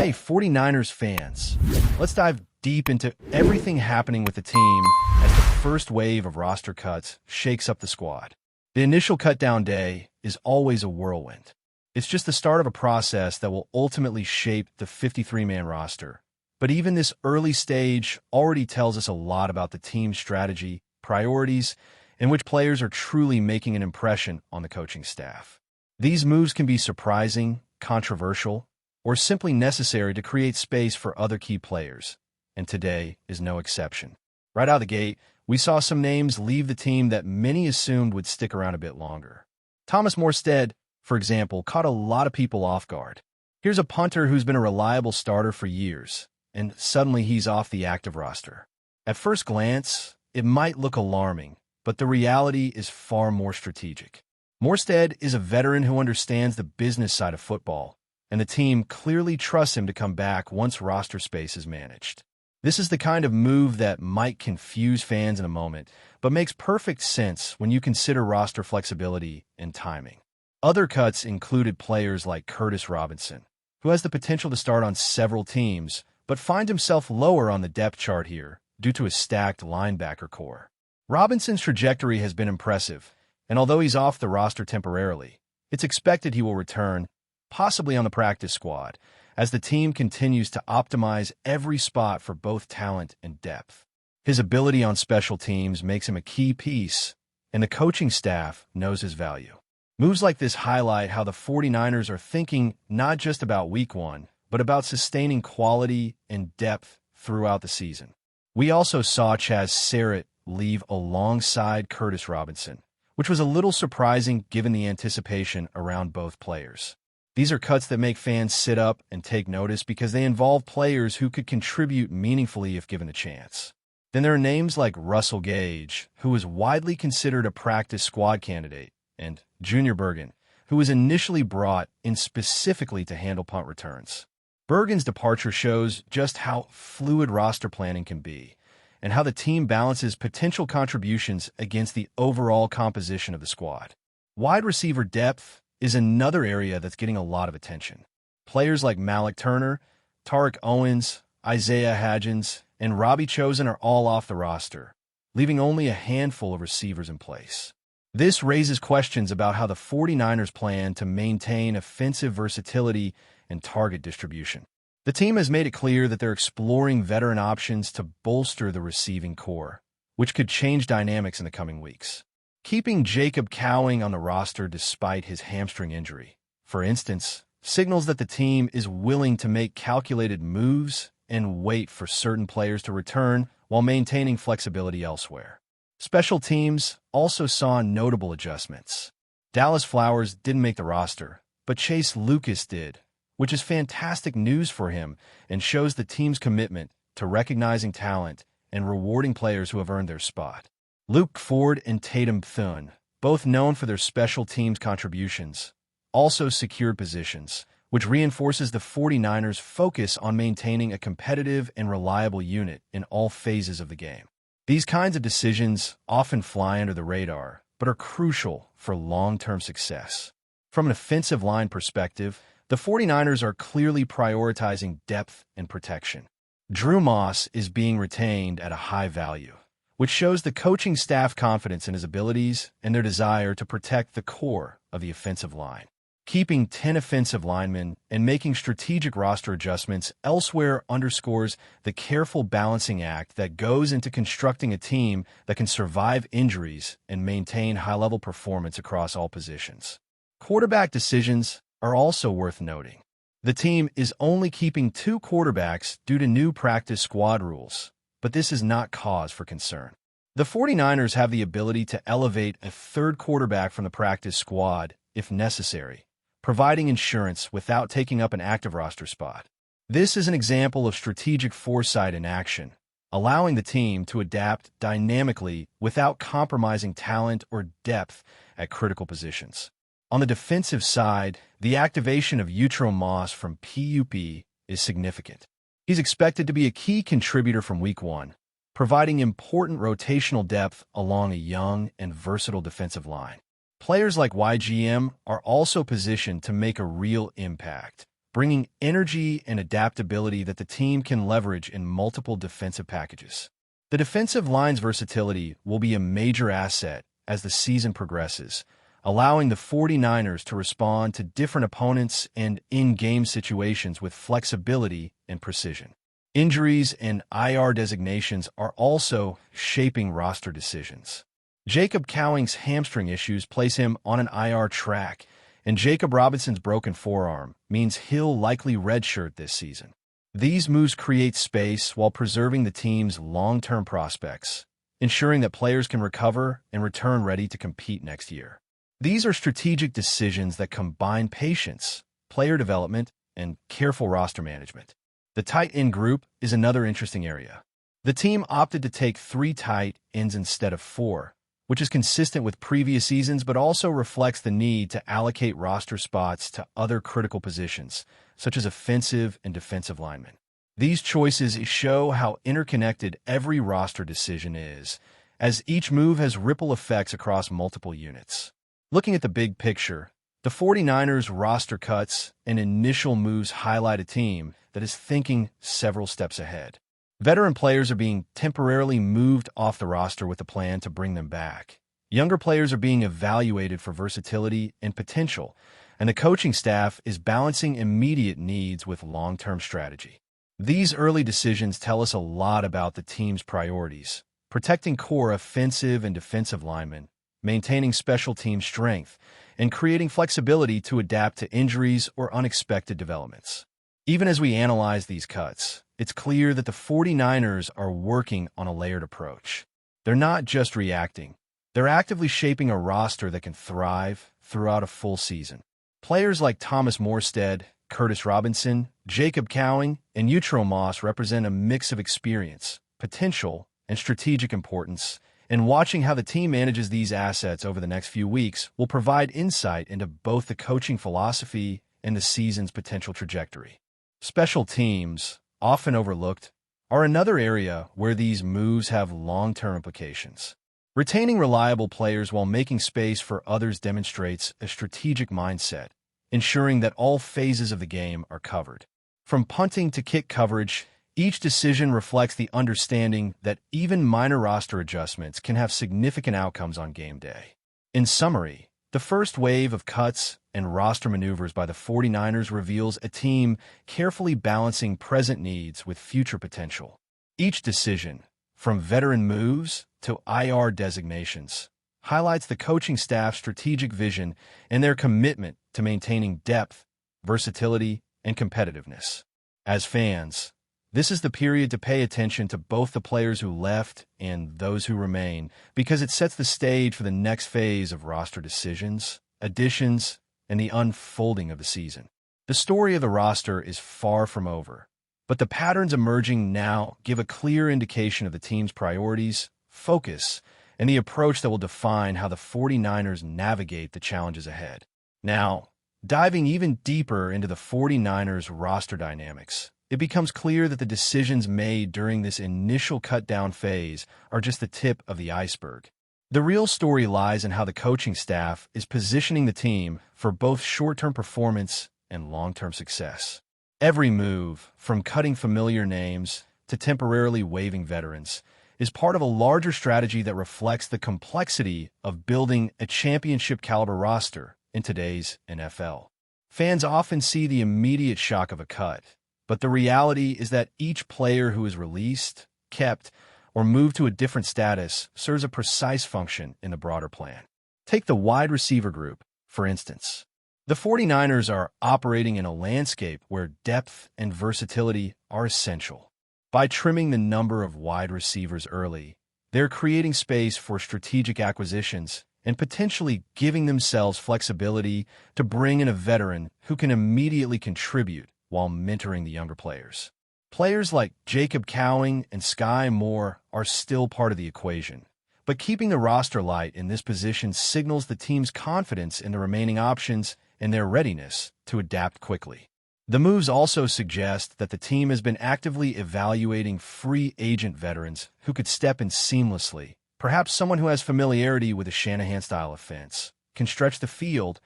Hey, 49ers fans, let's dive deep into everything happening with the team as the first wave of roster cuts shakes up the squad. The initial cutdown day is always a whirlwind. It's just the start of a process that will ultimately shape the 53-man roster. But even this early stage already tells us a lot about the team's strategy, priorities, and which players are truly making an impression on the coaching staff. These moves can be surprising, controversial, or simply necessary to create space for other key players, and today is no exception. Right out of the gate, we saw some names leave the team that many assumed would stick around a bit longer. Thomas Morstead, for example, caught a lot of people off guard. Here's a punter who's been a reliable starter for years, and suddenly he's off the active roster. At first glance, it might look alarming, but the reality is far more strategic. Morstead is a veteran who understands the business side of football, and the team clearly trusts him to come back once roster space is managed. This is the kind of move that might confuse fans in a moment, but makes perfect sense when you consider roster flexibility and timing. Other cuts included players like Curtis Robinson, who has the potential to start on several teams, but finds himself lower on the depth chart here due to a stacked linebacker core. Robinson's trajectory has been impressive, and although he's off the roster temporarily, it's expected he will return, possibly on the practice squad, as the team continues to optimize every spot for both talent and depth. His ability on special teams makes him a key piece, and the coaching staff knows his value. Moves like this highlight how the 49ers are thinking not just about Week 1, but about sustaining quality and depth throughout the season. We also saw Chaz Surratt leave alongside Curtis Robinson, which was a little surprising given the anticipation around both players. These are cuts that make fans sit up and take notice because they involve players who could contribute meaningfully if given the chance. Then there are names like Russell Gage, who is widely considered a practice squad candidate, and Junior Bergen, who was initially brought in specifically to handle punt returns. Bergen's departure shows just how fluid roster planning can be, and how the team balances potential contributions against the overall composition of the squad. Wide receiver depth is another area that's getting a lot of attention. Players like Malik Turner, Tariq Owens, Isaiah Hadjins, and Robbie Chosen are all off the roster, leaving only a handful of receivers in place. This raises questions about how the 49ers plan to maintain offensive versatility and target distribution. The team has made it clear that they're exploring veteran options to bolster the receiving core, which could change dynamics in the coming weeks. Keeping Jacob Cowing on the roster despite his hamstring injury, for instance, signals that the team is willing to make calculated moves and wait for certain players to return while maintaining flexibility elsewhere. Special teams also saw notable adjustments. Dallas Flowers didn't make the roster, but Chase Lucas did, which is fantastic news for him and shows the team's commitment to recognizing talent and rewarding players who have earned their spot. Luke Ford and Tatum Thune, both known for their special teams contributions, also secured positions, which reinforces the 49ers' focus on maintaining a competitive and reliable unit in all phases of the game. These kinds of decisions often fly under the radar, but are crucial for long-term success. From an offensive line perspective, the 49ers are clearly prioritizing depth and protection. Drew Moss is being retained at a high value, which shows the coaching staff confidence in his abilities and their desire to protect the core of the offensive line. Keeping 10 offensive linemen and making strategic roster adjustments elsewhere underscores the careful balancing act that goes into constructing a team that can survive injuries and maintain high-level performance across all positions. Quarterback decisions are also worth noting. The team is only keeping 2 quarterbacks due to new practice squad rules, but this is not cause for concern. The 49ers have the ability to elevate a 3rd quarterback from the practice squad if necessary, providing insurance without taking up an active roster spot. This is an example of strategic foresight in action, allowing the team to adapt dynamically without compromising talent or depth at critical positions. On the defensive side, the activation of Utro Moss from PUP is significant. He's expected to be a key contributor from Week 1, providing important rotational depth along a young and versatile defensive line. Players like YGM are also positioned to make a real impact, bringing energy and adaptability that the team can leverage in multiple defensive packages. The defensive line's versatility will be a major asset as the season progresses, allowing the 49ers to respond to different opponents and in-game situations with flexibility and precision. Injuries and IR designations are also shaping roster decisions. Jacob Cowing's hamstring issues place him on an IR track, and Jacob Robinson's broken forearm means he'll likely redshirt this season. These moves create space while preserving the team's long-term prospects, ensuring that players can recover and return ready to compete next year. These are strategic decisions that combine patience, player development, and careful roster management. The tight end group is another interesting area. The team opted to take 3 tight ends instead of 4, which is consistent with previous seasons but also reflects the need to allocate roster spots to other critical positions, such as offensive and defensive linemen. These choices show how interconnected every roster decision is, as each move has ripple effects across multiple units. Looking at the big picture, the 49ers roster cuts and initial moves highlight a team that is thinking several steps ahead. Veteran players are being temporarily moved off the roster with a plan to bring them back. Younger players are being evaluated for versatility and potential, and the coaching staff is balancing immediate needs with long-term strategy. These early decisions tell us a lot about the team's priorities: protecting core offensive and defensive linemen, maintaining special team strength, and creating flexibility to adapt to injuries or unexpected developments. Even as we analyze these cuts, it's clear that the 49ers are working on a layered approach. They're not just reacting. They're actively shaping a roster that can thrive throughout a full season. Players like Thomas Morstead, Curtis Robinson, Jacob Cowing, and Utro Moss represent a mix of experience, potential, and strategic importance, and watching how the team manages these assets over the next few weeks will provide insight into both the coaching philosophy and the season's potential trajectory. Special teams, often overlooked, are another area where these moves have long-term implications. Retaining reliable players while making space for others demonstrates a strategic mindset, ensuring that all phases of the game are covered. From punting to kick coverage, each decision reflects the understanding that even minor roster adjustments can have significant outcomes on game day. In summary, the first wave of cuts and roster maneuvers by the 49ers reveals a team carefully balancing present needs with future potential. Each decision, from veteran moves to IR designations, highlights the coaching staff's strategic vision and their commitment to maintaining depth, versatility, and competitiveness. As fans, this is the period to pay attention to both the players who left and those who remain, because it sets the stage for the next phase of roster decisions, additions, and the unfolding of the season. The story of the roster is far from over, but the patterns emerging now give a clear indication of the team's priorities, focus, and the approach that will define how the 49ers navigate the challenges ahead. Now, diving even deeper into the 49ers roster dynamics, it becomes clear that the decisions made during this initial cut-down phase are just the tip of the iceberg. The real story lies in how the coaching staff is positioning the team for both short-term performance and long-term success. Every move, from cutting familiar names to temporarily waiving veterans, is part of a larger strategy that reflects the complexity of building a championship-caliber roster in today's NFL. Fans often see the immediate shock of a cut, but the reality is that each player who is released, kept, or moved to a different status serves a precise function in the broader plan. Take the wide receiver group, for instance. The 49ers are operating in a landscape where depth and versatility are essential. By trimming the number of wide receivers early, they're creating space for strategic acquisitions and potentially giving themselves flexibility to bring in a veteran who can immediately contribute while mentoring the younger players. Players like Jacob Cowing and Sky Moore are still part of the equation, but keeping the roster light in this position signals the team's confidence in the remaining options and their readiness to adapt quickly. The moves also suggest that the team has been actively evaluating free agent veterans who could step in seamlessly. Perhaps someone who has familiarity with a Shanahan-style offense, can stretch the field,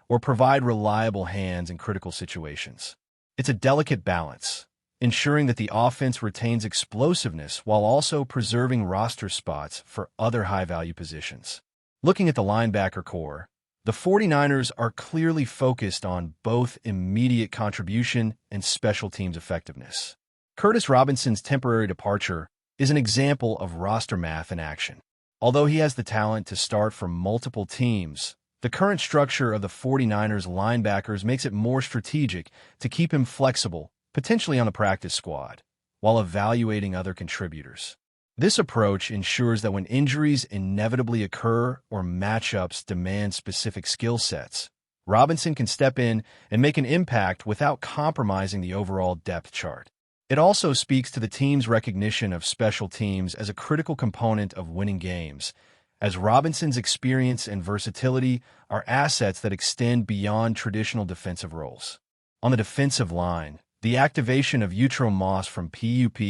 or provide reliable hands in critical situations. It's a delicate balance, ensuring that the offense retains explosiveness while also preserving roster spots for other high-value positions. Looking at the linebacker core, the 49ers are clearly focused on both immediate contribution and special teams effectiveness. Curtis Robinson's temporary departure is an example of roster math in action. Although he has the talent to start for multiple teams, the current structure of the 49ers linebackers makes it more strategic to keep him flexible, potentially on the practice squad, while evaluating other contributors. This approach ensures that when injuries inevitably occur or matchups demand specific skill sets, Robinson can step in and make an impact without compromising the overall depth chart. It also speaks to the team's recognition of special teams as a critical component of winning games, as Robinson's experience and versatility are assets that extend beyond traditional defensive roles. On the defensive line, the activation of Utro Moss from PUP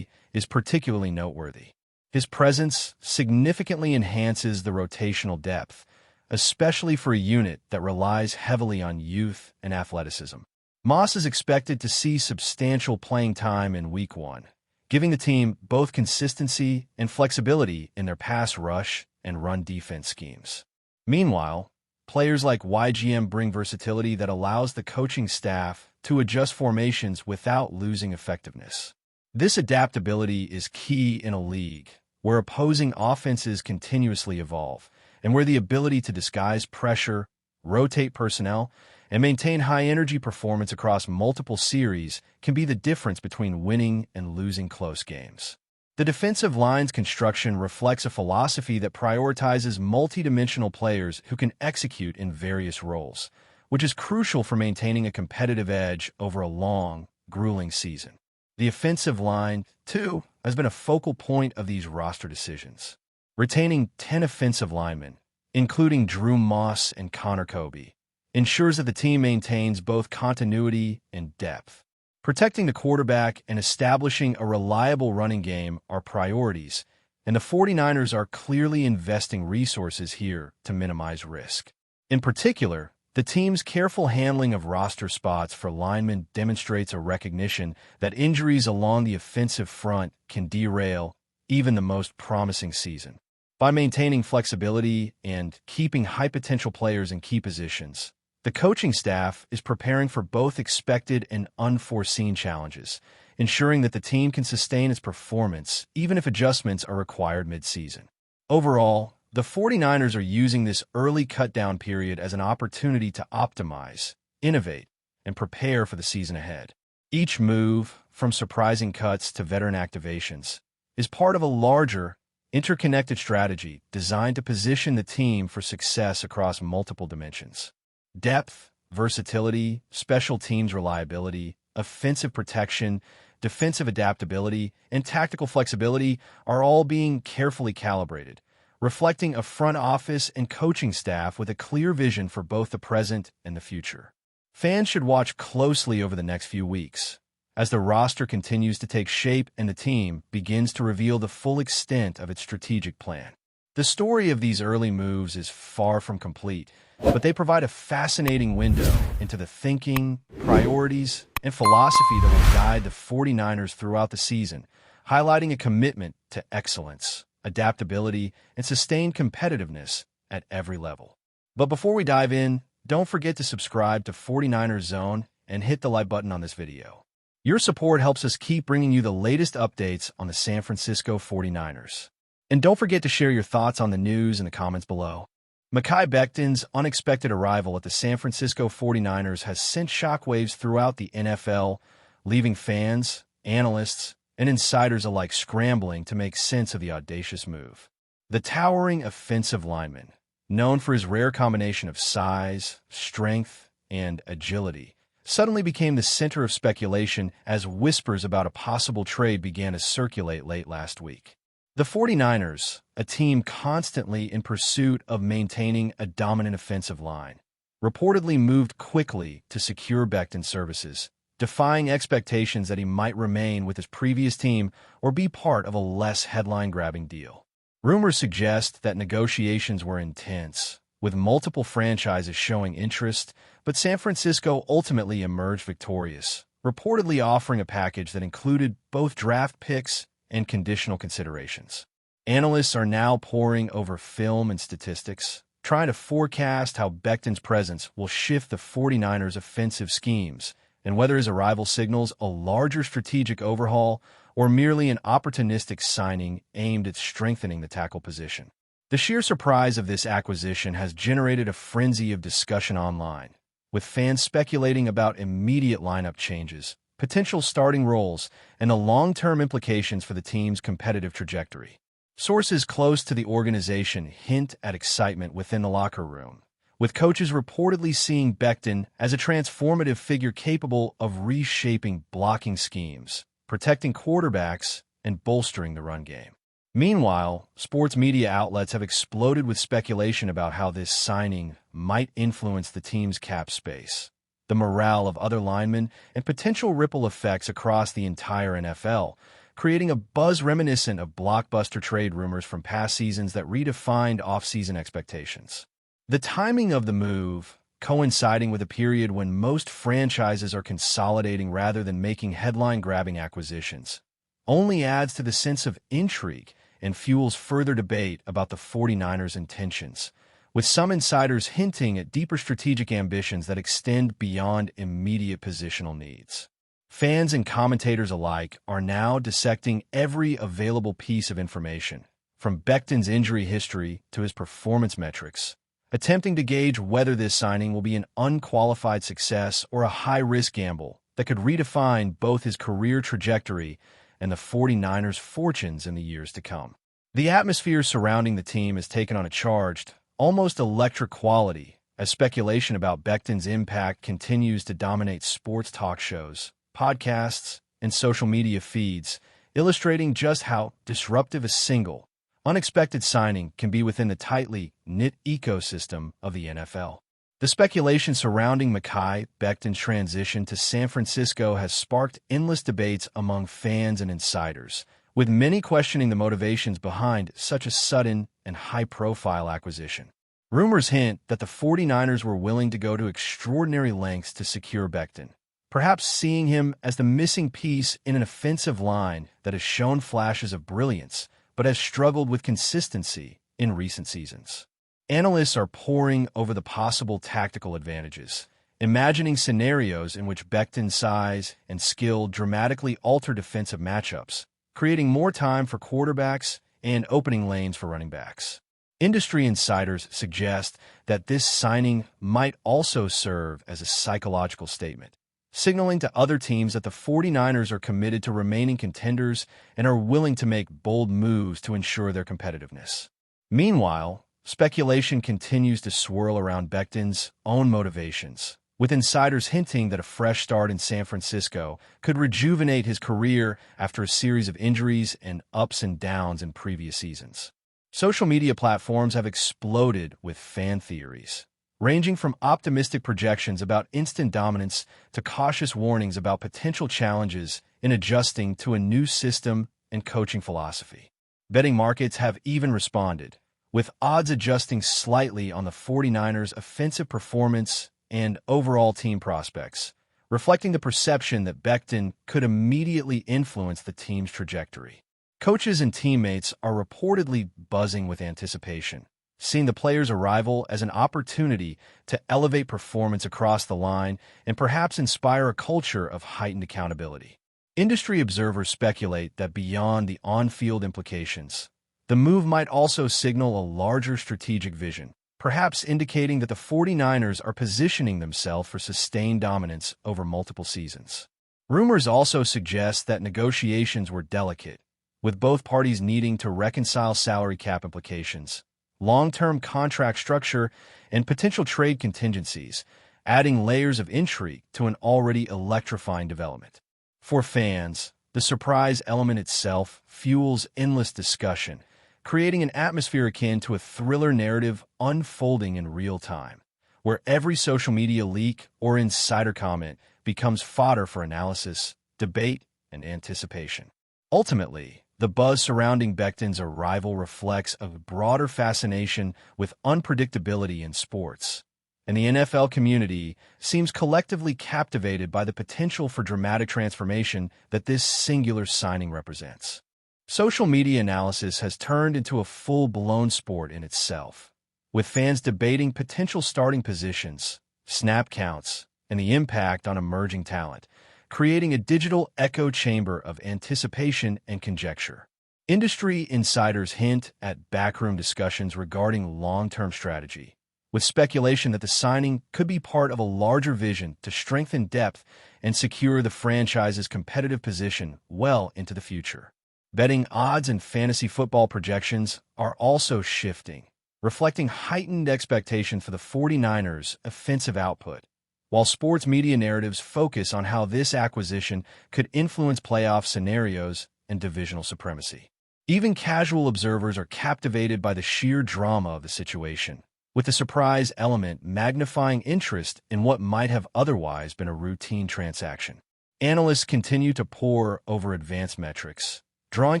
is particularly noteworthy. His presence significantly enhances the rotational depth, especially for a unit that relies heavily on youth and athleticism. Moss is expected to see substantial playing time in Week 1, giving the team both consistency and flexibility in their pass rush and run defense schemes. Meanwhile, players like YGM bring versatility that allows the coaching staff to adjust formations without losing effectiveness. This adaptability is key in a league where opposing offenses continuously evolve, and where the ability to disguise pressure, rotate personnel, and maintain high-energy performance across multiple series can be the difference between winning and losing close games. The defensive line's construction reflects a philosophy that prioritizes multidimensional players who can execute in various roles, which is crucial for maintaining a competitive edge over a long, grueling season. The offensive line, too, has been a focal point of these roster decisions. Retaining 10 offensive linemen, including Drew Moss and Connor Kobe, ensures that the team maintains both continuity and depth. Protecting the quarterback and establishing a reliable running game are priorities, and the 49ers are clearly investing resources here to minimize risk. In particular, the team's careful handling of roster spots for linemen demonstrates a recognition that injuries along the offensive front can derail even the most promising season. By maintaining flexibility and keeping high-potential players in key positions, the coaching staff is preparing for both expected and unforeseen challenges, ensuring that the team can sustain its performance even if adjustments are required mid-season. Overall, the 49ers are using this early cut-down period as an opportunity to optimize, innovate, and prepare for the season ahead. Each move, from surprising cuts to veteran activations, is part of a larger, interconnected strategy designed to position the team for success across multiple dimensions. Depth, versatility, special teams reliability, offensive protection, defensive adaptability, and tactical flexibility are all being carefully calibrated, reflecting a front office and coaching staff with a clear vision for both the present and the future. Fans should watch closely over the next few weeks, as the roster continues to take shape and the team begins to reveal the full extent of its strategic plan. The story of these early moves is far from complete, but they provide a fascinating window into the thinking, priorities, and philosophy that will guide the 49ers throughout the season, highlighting a commitment to excellence, adaptability, and sustained competitiveness at every level. But before we dive in, don't forget to subscribe to 49ers Zone and hit the like button on this video. Your support helps us keep bringing you the latest updates on the San Francisco 49ers. And don't forget to share your thoughts on the news in the comments below. Mekhi Becton's unexpected arrival at the San Francisco 49ers has sent shockwaves throughout the NFL, leaving fans, analysts, and insiders alike scrambling to make sense of the audacious move. The towering offensive lineman, known for his rare combination of size, strength, and agility, suddenly became the center of speculation as whispers about a possible trade began to circulate late last week. The 49ers, a team constantly in pursuit of maintaining a dominant offensive line, reportedly moved quickly to secure Becton's services, defying expectations that he might remain with his previous team or be part of a less headline-grabbing deal. Rumors suggest that negotiations were intense, with multiple franchises showing interest, but San Francisco ultimately emerged victorious, reportedly offering a package that included both draft picks and conditional considerations. Analysts are now poring over film and statistics, trying to forecast how Becton's presence will shift the 49ers' offensive schemes and whether his arrival signals a larger strategic overhaul or merely an opportunistic signing aimed at strengthening the tackle position. The sheer surprise of this acquisition has generated a frenzy of discussion online, with fans speculating about immediate lineup changes, potential starting roles, and the long-term implications for the team's competitive trajectory. Sources close to the organization hint at excitement within the locker room, with coaches reportedly seeing Becton as a transformative figure capable of reshaping blocking schemes, protecting quarterbacks, and bolstering the run game. Meanwhile, sports media outlets have exploded with speculation about how this signing might influence the team's cap space, the morale of other linemen, and potential ripple effects across the entire NFL, creating a buzz reminiscent of blockbuster trade rumors from past seasons that redefined off-season expectations. The timing of the move, coinciding with a period when most franchises are consolidating rather than making headline-grabbing acquisitions, only adds to the sense of intrigue and fuels further debate about the 49ers' intentions, with some insiders hinting at deeper strategic ambitions that extend beyond immediate positional needs. Fans and commentators alike are now dissecting every available piece of information, from Becton's injury history to his performance metrics, attempting to gauge whether this signing will be an unqualified success or a high-risk gamble that could redefine both his career trajectory and the 49ers' fortunes in the years to come. The atmosphere surrounding the team has taken on a charged, almost electric quality as speculation about Becton's impact continues to dominate sports talk shows, podcasts, and social media feeds, illustrating just how disruptive a single, unexpected signing can be within the tightly knit ecosystem of the NFL. The speculation surrounding Mekhi Becton's transition to San Francisco has sparked endless debates among fans and insiders, with many questioning the motivations behind such a sudden and high-profile acquisition. Rumors hint that the 49ers were willing to go to extraordinary lengths to secure Becton, perhaps seeing him as the missing piece in an offensive line that has shown flashes of brilliance but has struggled with consistency in recent seasons. Analysts are poring over the possible tactical advantages, imagining scenarios in which Becton's size and skill dramatically alter defensive matchups, creating more time for quarterbacks and opening lanes for running backs. Industry insiders suggest that this signing might also serve as a psychological statement, signaling to other teams that the 49ers are committed to remaining contenders and are willing to make bold moves to ensure their competitiveness. Meanwhile, speculation continues to swirl around Becton's own motivations, with insiders hinting that a fresh start in San Francisco could rejuvenate his career after a series of injuries and ups and downs in previous seasons. Social media platforms have exploded with fan theories, ranging from optimistic projections about instant dominance to cautious warnings about potential challenges in adjusting to a new system and coaching philosophy. Betting markets have even responded, with odds adjusting slightly on the 49ers' offensive performance and overall team prospects, reflecting the perception that Becton could immediately influence the team's trajectory. Coaches and teammates are reportedly buzzing with anticipation, seeing the player's arrival as an opportunity to elevate performance across the line and perhaps inspire a culture of heightened accountability. Industry observers speculate that beyond the on-field implications, the move might also signal a larger strategic vision, perhaps indicating that the 49ers are positioning themselves for sustained dominance over multiple seasons. Rumors also suggest that negotiations were delicate, with both parties needing to reconcile salary cap implications, long-term contract structure, and potential trade contingencies, adding layers of intrigue to an already electrifying development. For fans, the surprise element itself fuels endless discussion, creating an atmosphere akin to a thriller narrative unfolding in real time, where every social media leak or insider comment becomes fodder for analysis, debate, and anticipation. Ultimately, the buzz surrounding Becton's arrival reflects a broader fascination with unpredictability in sports, and the NFL community seems collectively captivated by the potential for dramatic transformation that this singular signing represents. Social media analysis has turned into a full-blown sport in itself, with fans debating potential starting positions, snap counts, and the impact on emerging talent, creating a digital echo chamber of anticipation and conjecture. Industry insiders hint at backroom discussions regarding long-term strategy, with speculation that the signing could be part of a larger vision to strengthen depth and secure the franchise's competitive position well into the future. Betting odds and fantasy football projections are also shifting, reflecting heightened expectation for the 49ers' offensive output, while sports media narratives focus on how this acquisition could influence playoff scenarios and divisional supremacy. Even casual observers are captivated by the sheer drama of the situation, with the surprise element magnifying interest in what might have otherwise been a routine transaction. Analysts continue to pore over advanced metrics, drawing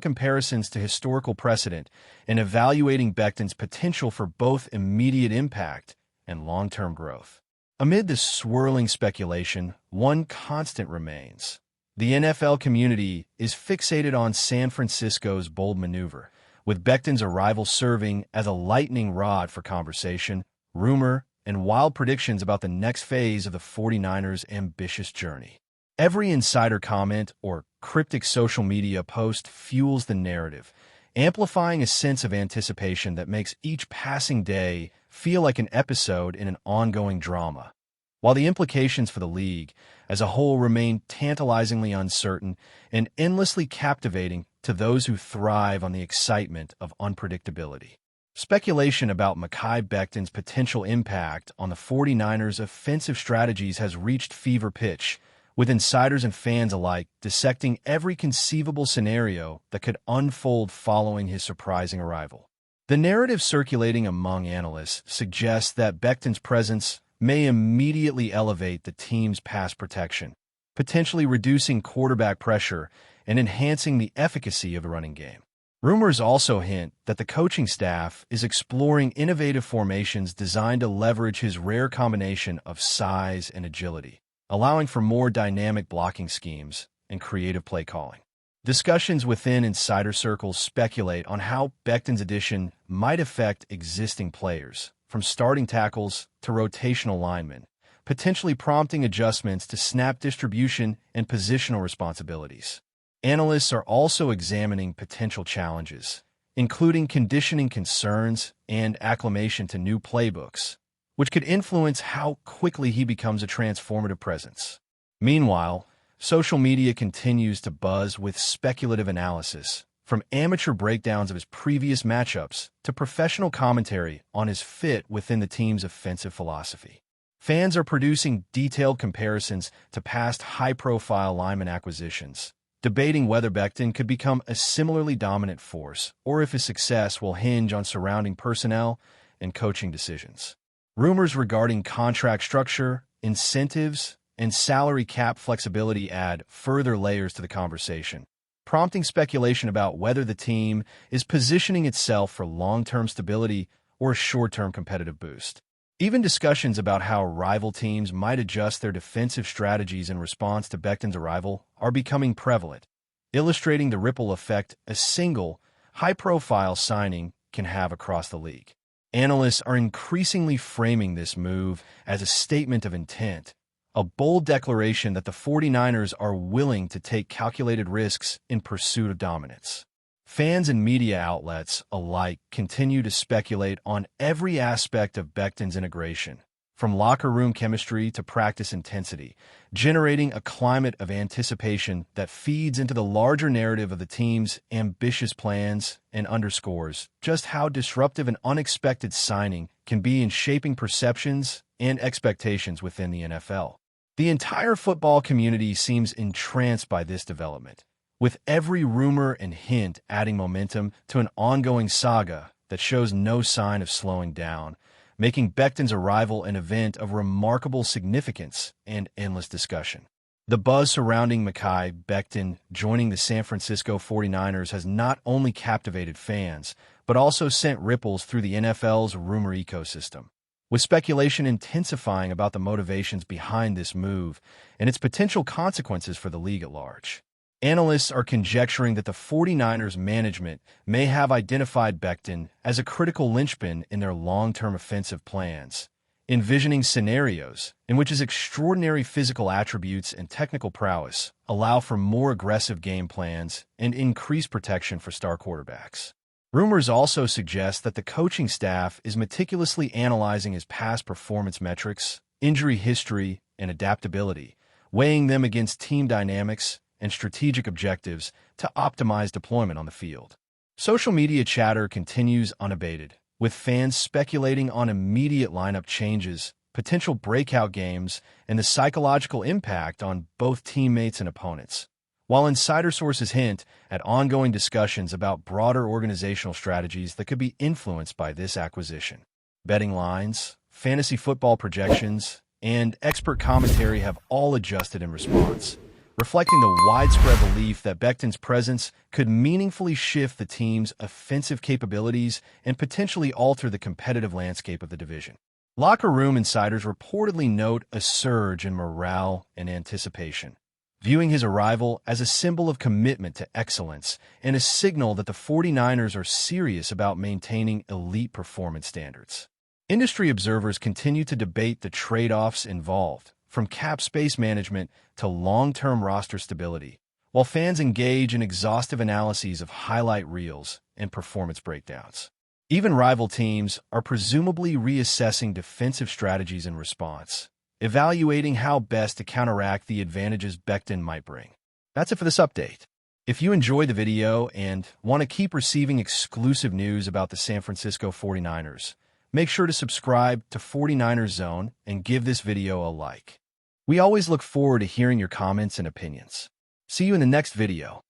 comparisons to historical precedent and evaluating Becton's potential for both immediate impact and long-term growth. Amid this swirling speculation, one constant remains. The NFL community is fixated on San Francisco's bold maneuver, with Becton's arrival serving as a lightning rod for conversation, rumor, and wild predictions about the next phase of the 49ers' ambitious journey. Every insider comment or cryptic social media post fuels the narrative, amplifying a sense of anticipation that makes each passing day feel like an episode in an ongoing drama. While the implications for the league as a whole remain tantalizingly uncertain and endlessly captivating to those who thrive on the excitement of unpredictability. Speculation about Mekhi Becton's potential impact on the 49ers' offensive strategies has reached fever pitch, with insiders and fans alike dissecting every conceivable scenario that could unfold following his surprising arrival. The narrative circulating among analysts suggests that Becton's presence may immediately elevate the team's pass protection, potentially reducing quarterback pressure and enhancing the efficacy of the running game. Rumors also hint that the coaching staff is exploring innovative formations designed to leverage his rare combination of size and agility, allowing for more dynamic blocking schemes and creative play calling. Discussions within insider circles speculate on how Becton's addition might affect existing players, from starting tackles to rotational linemen, potentially prompting adjustments to snap distribution and positional responsibilities. Analysts are also examining potential challenges, including conditioning concerns and acclimation to new playbooks, which could influence how quickly he becomes a transformative presence. Meanwhile, social media continues to buzz with speculative analysis, from amateur breakdowns of his previous matchups to professional commentary on his fit within the team's offensive philosophy. Fans are producing detailed comparisons to past high-profile lineman acquisitions, debating whether Becton could become a similarly dominant force or if his success will hinge on surrounding personnel and coaching decisions. Rumors regarding contract structure, incentives, and salary cap flexibility add further layers to the conversation, prompting speculation about whether the team is positioning itself for long-term stability or a short-term competitive boost. Even discussions about how rival teams might adjust their defensive strategies in response to Becton's arrival are becoming prevalent, illustrating the ripple effect a single, high-profile signing can have across the league. Analysts are increasingly framing this move as a statement of intent, a bold declaration that the 49ers are willing to take calculated risks in pursuit of dominance. Fans and media outlets alike continue to speculate on every aspect of Becton's integration, from locker room chemistry to practice intensity, generating a climate of anticipation that feeds into the larger narrative of the team's ambitious plans and underscores just how disruptive an unexpected signing can be in shaping perceptions and expectations within the NFL. The entire football community seems entranced by this development, with every rumor and hint adding momentum to an ongoing saga that shows no sign of slowing down, making Becton's arrival an event of remarkable significance and endless discussion. The buzz surrounding Mekhi Becton joining the San Francisco 49ers has not only captivated fans, but also sent ripples through the NFL's rumor ecosystem. with speculation intensifying about the motivations behind this move and its potential consequences for the league at large. Analysts are conjecturing that the 49ers management may have identified Becton as a critical linchpin in their long-term offensive plans, envisioning scenarios in which his extraordinary physical attributes and technical prowess allow for more aggressive game plans and increased protection for star quarterbacks. Rumors also suggest that the coaching staff is meticulously analyzing his past performance metrics, injury history, and adaptability, weighing them against team dynamics and strategic objectives to optimize deployment on the field. Social media chatter continues unabated, with fans speculating on immediate lineup changes, potential breakout games, and the psychological impact on both teammates and opponents. While insider sources hint at ongoing discussions about broader organizational strategies that could be influenced by this acquisition. Betting lines, fantasy football projections, and expert commentary have all adjusted in response, reflecting the widespread belief that Becton's presence could meaningfully shift the team's offensive capabilities and potentially alter the competitive landscape of the division. Locker room insiders reportedly note a surge in morale and anticipation, viewing his arrival as a symbol of commitment to excellence and a signal that the 49ers are serious about maintaining elite performance standards. Industry observers continue to debate the trade-offs involved, from cap space management to long-term roster stability, while fans engage in exhaustive analyses of highlight reels and performance breakdowns. Even rival teams are presumably reassessing defensive strategies in response, evaluating how best to counteract the advantages Becton might bring. That's it for this update. If you enjoyed the video and want to keep receiving exclusive news about the San Francisco 49ers, make sure to subscribe to 49ers Zone and give this video a like. We always look forward to hearing your comments and opinions. See you in the next video.